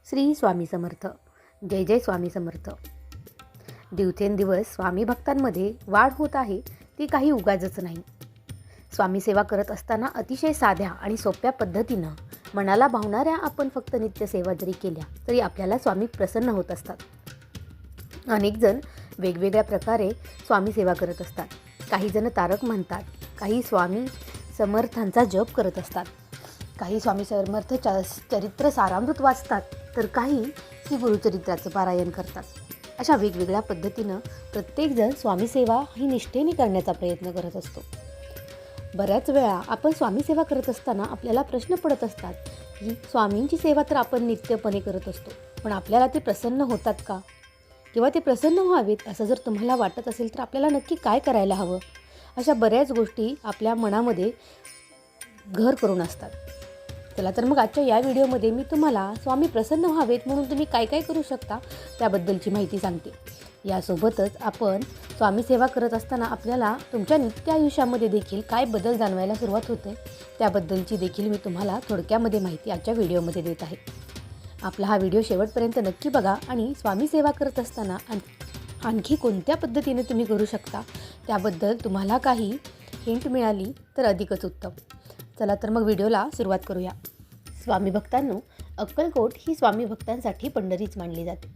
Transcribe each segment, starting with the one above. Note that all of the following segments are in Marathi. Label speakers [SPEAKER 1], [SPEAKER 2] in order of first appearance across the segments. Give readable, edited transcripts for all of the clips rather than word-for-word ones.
[SPEAKER 1] श्री स्वामी समर्थ. जय जय स्वामी समर्थ. दिवसेंदिवस स्वामी भक्तांमध्ये वाढ होत आहे ती काही उगाचच नाही. स्वामी सेवा करत असताना अतिशय साध्या आणि सोप्या पद्धतीनं मनाला भावणाऱ्या आपण फक्त नित्यसेवा जरी केल्या तरी आपल्याला स्वामी प्रसन्न होत असतात. अनेक जण वेगवेगळ्या प्रकारे स्वामी सेवा करत असतात. काही जण तारक म्हणतात, काही स्वामी समर्थांचा जप करत असतात, काही स्वामी समर्थ चरित्र सारामृत वाचतात, तर काही श्री गुरुचरित्राचं पारायण करतात. अशा वेगवेगळ्या पद्धतीनं प्रत्येकजण स्वामी सेवा ही निष्ठेने करण्याचा प्रयत्न करत असतो. बऱ्याच वेळा आपण स्वामी सेवा करत असताना आपल्याला प्रश्न पडत असतात की स्वामींची सेवा तर आपण नित्यपणे करत असतो, पण आपल्याला ते प्रसन्न होतात का? किंवा ते प्रसन्न व्हावेत असं जर तुम्हाला वाटत असेल तर आपल्याला नक्की काय करायला हवं? अशा बऱ्याच गोष्टी आपल्या मनामध्ये घर करून असतात. चला तर मग आजच्या या व्हिडिओमध्ये मी तुम्हाला स्वामी प्रसन्न व्हावेत म्हणून तुम्ही काय काय करू शकता त्याबद्दलची माहिती सांगते. यासोबतच आपण स्वामी सेवा करत असताना आपल्याला तुमच्या नित्य आयुष्यामध्ये देखील काय बदल जाणवायला सुरुवात होते त्याबद्दलची देखील मी तुम्हाला थोडक्यामध्ये माहिती आजच्या व्हिडिओमध्ये देत आहे. आपला हा व्हिडिओ शेवटपर्यंत नक्की बघा आणि स्वामी सेवा करत असताना आणखी कोणत्या पद्धतीने तुम्ही करू शकता त्याबद्दल तुम्हाला काही हिंट मिळाली तर अधिकच उत्तम. चला तर मग व्हिडिओला सुरुवात करूया. स्वामी भक्तांनो, अक्कलकोट ही स्वामी भक्तांसाठी पंढरीच मानली जाते.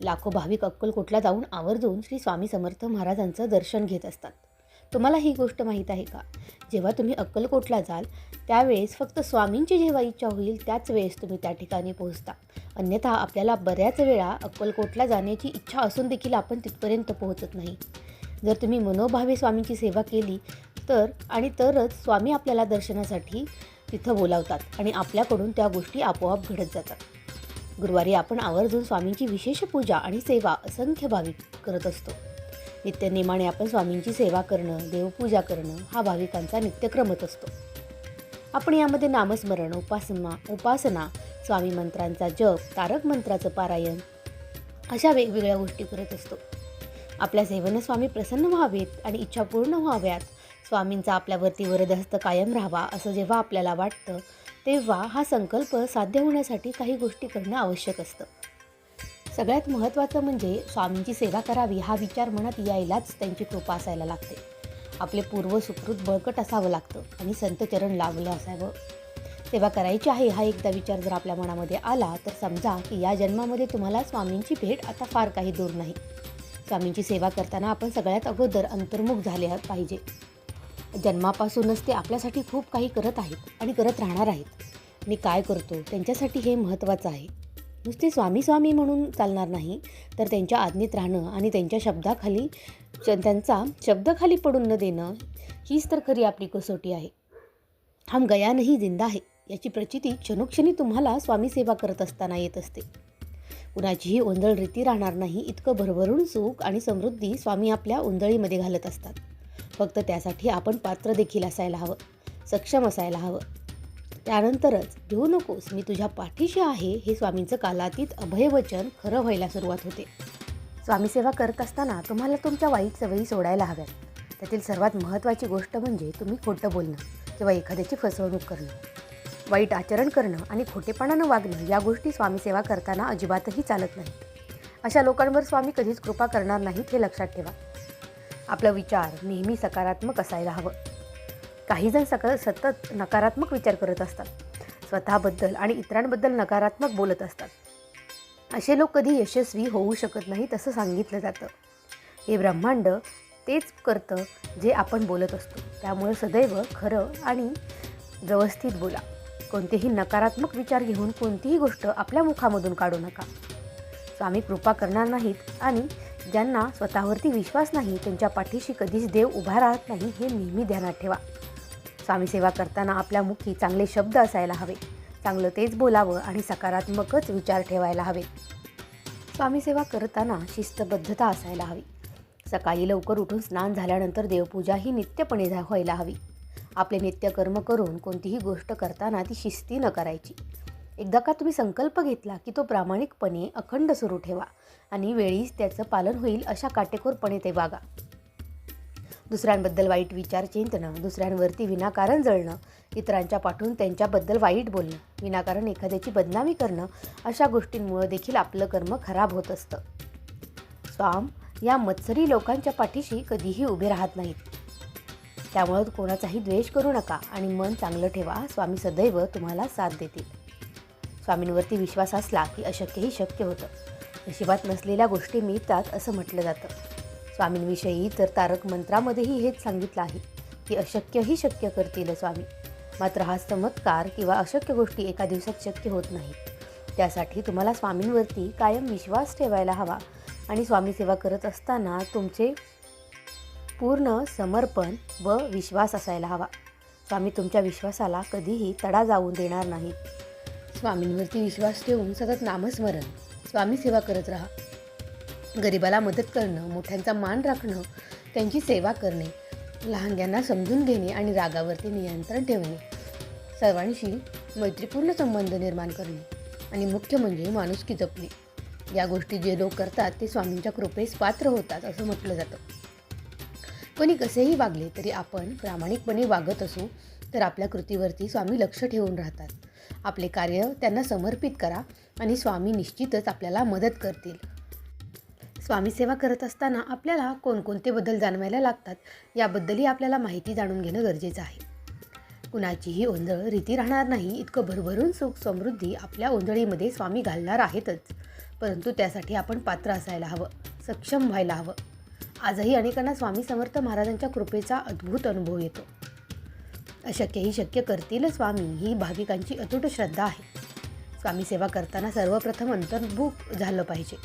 [SPEAKER 1] लाखो भाविक अक्कलकोटला जाऊन आवर्जून श्री स्वामी समर्थ महाराजांचं दर्शन घेत असतात. तुम्हाला ही गोष्ट माहीत आहे का? जेव्हा तुम्ही अक्कलकोटला जाल त्यावेळेस फक्त स्वामींची जेव्हा इच्छा होईल त्याच वेळेस तुम्ही त्या ठिकाणी पोहोचता. अन्यथा आपल्याला बऱ्याच वेळा अक्कलकोटला जाण्याची इच्छा असून देखील आपण तिथपर्यंत पोहोचत नाही. जर तुम्ही मनोभावे स्वामींची सेवा केली तरच स्वामी आपल्याला दर्शनासाठी तिथं बोलावतात आणि आपल्याकडून त्या गोष्टी आपोआप घडत जातात. गुरुवारी आपण आवर्जून स्वामींची विशेष पूजा आणि सेवा असंख्य भाविक करत असतो. नित्यनेमाने आपण स्वामींची सेवा करणं, देवपूजा करणं हा भाविकांचा नित्यक्रमच असतो. आपण यामध्ये नामस्मरण, उपासना, स्वामी मंत्रांचा जप, तारक मंत्राचं पारायण अशा वेगवेगळ्या गोष्टी करत असतो. आपल्या सेवेनं स्वामी प्रसन्न व्हावेत आणि इच्छा पूर्ण व्हाव्यात, स्वामींचा आपल्यावरती वरदहस्त कायम राहावा असं जेव्हा आपल्याला वाटतं तेव्हा हा संकल्प साध्य होण्यासाठी काही गोष्टी करणं आवश्यक असतं. सगळ्यात महत्त्वाचं म्हणजे स्वामींची सेवा करावी हा विचार मनात यायलाच त्यांची कृपा असायला लागते. आपले पूर्व सुकृत बळकट असावं लागतं आणि संतचरण लाभलं असावं. सेवा करायची आहे हा एकदा विचार जर आपल्या मनामध्ये आला तर समजा की या जन्मामध्ये तुम्हाला स्वामींची भेट आता फार काही दूर नाही. स्वामींची सेवा करताना आपण सगळ्यात अगोदर अंतर्मुख झाले पाहिजे. जन्मापासूनच ते आपल्यासाठी खूप काही करत आहेत आणि करत राहणार आहेत. मी काय करतो त्यांच्यासाठी हे महत्त्वाचं आहे. नुसते स्वामी स्वामी म्हणून चालणार नाही, तर त्यांच्या आज्ञेत राहणं आणि त्यांच्या त्यांचा शब्दाखाली पडून न देणं हीच तर खरी आपली कसोटी आहे. हम गया नहीं जिंदा है याची प्रचिती क्षणोक्षणी तुम्हाला स्वामी सेवा करत असताना येत असते. कुणाचीही ओंजळ रीती राहणार नाही इतकं भरभरून सुख आणि समृद्धी स्वामी आपल्या ओंजळीमध्ये घालत असतात. फक्त त्यासाठी आपण पात्र देखील असायला हवं, सक्षम असायला हवं. त्यानंतरच भिवू नकोस मी तुझ्या पाठीशी आहे हे स्वामींचं कालातीत अभयवचन खरं व्हायला सुरुवात होते. स्वामी सेवा करत असताना तुम्हाला तुमच्या वाईट सवयी सोडायला हव्यात. त्यातील सर्वात महत्त्वाची गोष्ट म्हणजे तुम्ही खोटं बोलणं किंवा एखाद्याची फसवणूक करणं, वाईट आचरण करणं आणि खोटेपणानं वागणं या गोष्टी स्वामी सेवा करताना अजिबातही चालत नाहीत. अशा लोकांवर स्वामी कधीच कृपा करणार नाहीत हे लक्षात ठेवा. आपला विचार नेहमी सकारात्मक असायला हवं. काही जण सतत नकारात्मक विचार करत असतात, स्वतःबद्दल आणि इतरांबद्दल नकारात्मक बोलत असतात. असे लोक कधी यशस्वी होऊ शकत नाहीत असं सांगितलं जातं. हे ब्रह्मांड तेच करतं जे आपण बोलत असतो. त्यामुळे सदैव खरं आणि व्यवस्थित बोला. कोणतेही नकारात्मक विचार घेऊन कोणतीही गोष्ट आपल्या मुखामधून काढू नका. स्वामी कृपा करणार नाहीत आणि ज्यांना स्वतःवरती विश्वास नाही त्यांच्या पाठीशी कधीच देव उभा राहत नाही हे नेहमी ध्यानात ठेवा. स्वामी सेवा करताना आपल्या मुखी चांगले शब्द असायला हवे, चांगलं तेच बोलावं आणि सकारात्मकच विचार ठेवायला हवे. स्वामी सेवा करताना शिस्तबद्धता असायला हवी. सकाळी लवकर उठून स्नान झाल्यानंतर देवपूजा ही नित्यपणे व्हायला हवी. आपले नित्यकर्म करून कोणतीही गोष्ट करताना ती शिस्तीनं करायची. एकदा का तुम्ही संकल्प घेतला की तो प्रामाणिकपणे अखंड सुरू ठेवा आणि वेळीच त्याचं पालन होईल अशा काटेकोरपणे ते वागा. दुसऱ्यांबद्दल वाईट विचार चिंतणं, दुसऱ्यांवरती विनाकारण जळणं इतरांच्या पाठून त्यांच्याबद्दल वाईट बोलणं, विनाकारण एखाद्याची बदनामी करणं, अशा गोष्टींमुळे देखील आपलं कर्म खराब होत असतं. स्वाम या मत्सरी लोकांच्या पाठीशी कधीही उभे राहत नाहीत. त्यामुळे कोणाचाही द्वेष करू नका आणि मन चांगलं ठेवा. स्वामी सदैव तुम्हाला साथ देतील. स्वामींवरती विश्वास असला की अशक्यही शक्य होतं. नशिबात नसलेल्या गोष्टी मिळतात असं म्हटलं जातं. स्वामींविषयी तर तारक मंत्रामध्येही हेच सांगितलं आहे की अशक्यही शक्य करतील स्वामी. मात्र हा चमत्कार किंवा अशक्य गोष्टी एका दिवसात शक्य होत नाहीत. त्यासाठी तुम्हाला स्वामींवरती कायम विश्वास ठेवायला हवा आणि स्वामी सेवा करत असताना तुमचे पूर्ण समर्पण व विश्वास असायला हवा. स्वामी तुमच्या विश्वासाला कधीही तडा जाऊन देणार नाहीत. स्वामींवरती विश्वास ठेवून सतत नामस्मरण, स्वामी सेवा करत राहा. गरिबाला मदत करणं, मोठ्यांचा मान राखणं, त्यांची सेवा करणे, लहानग्यांना समजून घेणे आणि रागावरती नियंत्रण ठेवणे, सर्वांशी मैत्रीपूर्ण संबंध निर्माण करणे आणि मुख्य म्हणजे माणुसकी जपणे. या गोष्टी जे लोक करतात ते स्वामींच्या कृपेस पात्र होतात असं म्हटलं जातं. कोणी कसेही वागले तरी आपण प्रामाणिकपणे वागत असू तर आपल्या कृतीवरती स्वामी लक्ष ठेवून राहतात. आपले कार्य त्यांना समर्पित करा आणि स्वामी निश्चितच आपल्याला मदत करतील. स्वामी सेवा करत असताना आपल्याला कोणकोणते बदल जाणवायला लागतात याबद्दलही आपल्याला माहिती जाणून घेणं गरजेचं आहे. कुणाचीही ओंजळ रीती राहणार नाही इतकं भरभरून सुख समृद्धी आपल्या ओंजळीमध्ये स्वामी घालणार आहेतच. परंतु त्यासाठी आपण पात्र असायला हवं, सक्षम व्हायला हवं. आजही अनेकांना स्वामी समर्थ महाराजांच्या कृपेचा अद्भुत अनुभव येतो. अशक्यही शक्य करतील स्वामी ही भाविकांची अतूट श्रद्धा आहे. स्वामी सेवा करताना सर्वप्रथम अंतर्मुख झालं पाहिजे.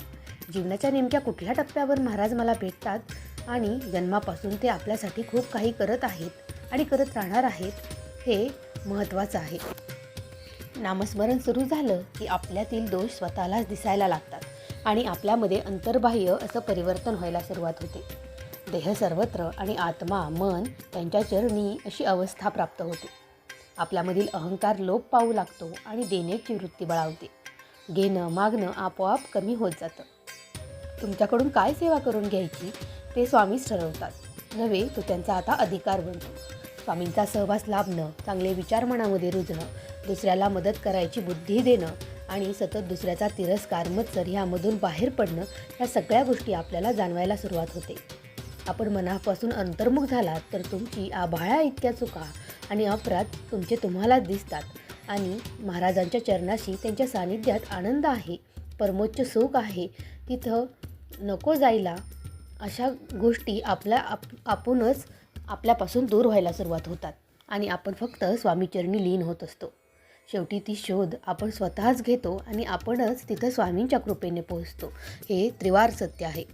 [SPEAKER 1] जीवनाच्या नेमक्या कुठल्या टप्प्यावर महाराज मला भेटतात आणि जन्मापासून ते आपल्यासाठी खूप काही करत आहेत आणि करत राहणार आहेत हे महत्त्वाचं आहे. नामस्मरण सुरू झालं की आपल्यातील दोष स्वतःलाच दिसायला लागतात आणि आपल्यामध्ये अंतर्बाह्य असं परिवर्तन व्हायला सुरुवात होते. देह सर्वत्र आणि आत्मा मन त्यांच्या चरणी अशी अवस्था प्राप्त होते. आपल्यामधील अहंकार लोप पावू लागतो आणि देण्याची वृत्ती बळावते. घेणं मागणं आपोआप कमी होत जातं. तुमच्याकडून काय सेवा करून घ्यायची ते स्वामीच ठरवतात, नव्हे तो त्यांचा आता अधिकार बनतो. स्वामींचा सहवास लाभणं, चांगले विचार मनामध्ये रुजणं, दुसऱ्याला मदत करायची बुद्धी देणं आणि सतत दुसऱ्याचा तिरस्कार मत्सर ह्यामधून बाहेर पडणं, ह्या सगळ्या गोष्टी आपल्याला जाणवायला सुरुवात होते. आपण मनापासून अंतर्मुख झालात तर तुमची आभाळा इतक्या चुका आणि अपराध तुम्हालाच दिसतात आणि महाराजांच्या चरणाशी त्यांच्या सानिध्यात आनंद आहे, परमोच्च सुख आहे, तिथं नको जायला अशा गोष्टी आपणच आपल्यापासून दूर व्हायला सुरुवात होतात आणि आपण फक्त स्वामीचरणी लीन होत असतो. शेवटी ती शोध आपण स्वतःच घेतो आणि आपणच तिथं स्वामींच्या कृपेने पोहोचतो. हे त्रिवार सत्य आहे.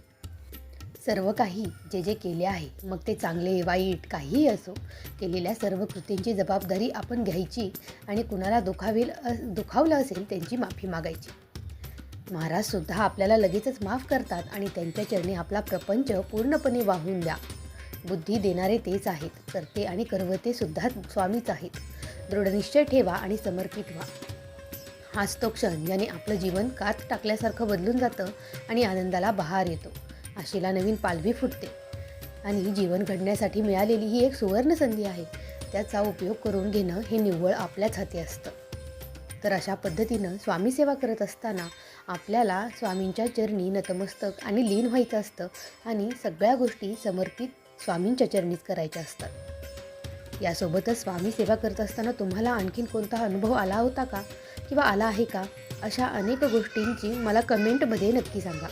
[SPEAKER 1] सर्व काही जे जे केले आहे, मग ते चांगले वाईट काहीही असो, केलेल्या सर्व कृतींची जबाबदारी आपण घ्यायची आणि कुणाला दुखावलं असेल त्यांची माफी मागायची. महाराजसुद्धा आपल्याला लगेचच माफ करतात आणि त्यांच्या चरणी आपला प्रपंच पूर्णपणे वाहून द्या. बुद्धी देणारे तेच आहेत, करते आणि करवते सुद्धा स्वामीच आहेत. दृढनिश्चय ठेवा आणि समर्पित व्हा. हाच तो क्षण ज्याने आपलं जीवन कात टाकल्यासारखं बदलून जातं आणि आनंदाला बहार येतो. आशेला नवीन पालवी फुटते आणि जीवन घडण्यासाठी मिळालेली ही एक सुवर्ण संधी आहे. त्याचा उपयोग करून घेणं हे निव्वळ आपल्याच हाती असतं. तर अशा पद्धतीनं स्वामी सेवा करत असताना आपल्याला स्वामींच्या चरणी नतमस्तक आणि लीन व्हायचं असतं आणि सगळ्या गोष्टी समर्पित स्वामींच्या चरणीच करायच्या असतात. यासोबतच स्वामी सेवा करत असताना तुम्हाला आणखीन कोणता अनुभव आला होता का किंवा आला आहे का, अशा अनेक गोष्टींची मला कमेंटमध्ये नक्की सांगा.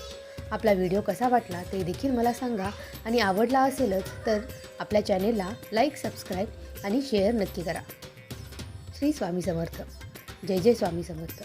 [SPEAKER 1] आपला व्हिडिओ कसा वाटला ते देखील मला सांगा आणि आवडला असेलच तर आपल्या चॅनेलला लाईक, सबस्क्राईब आणि शेअर नक्की करा. श्री स्वामी समर्थ. जय जय स्वामी समर्थ.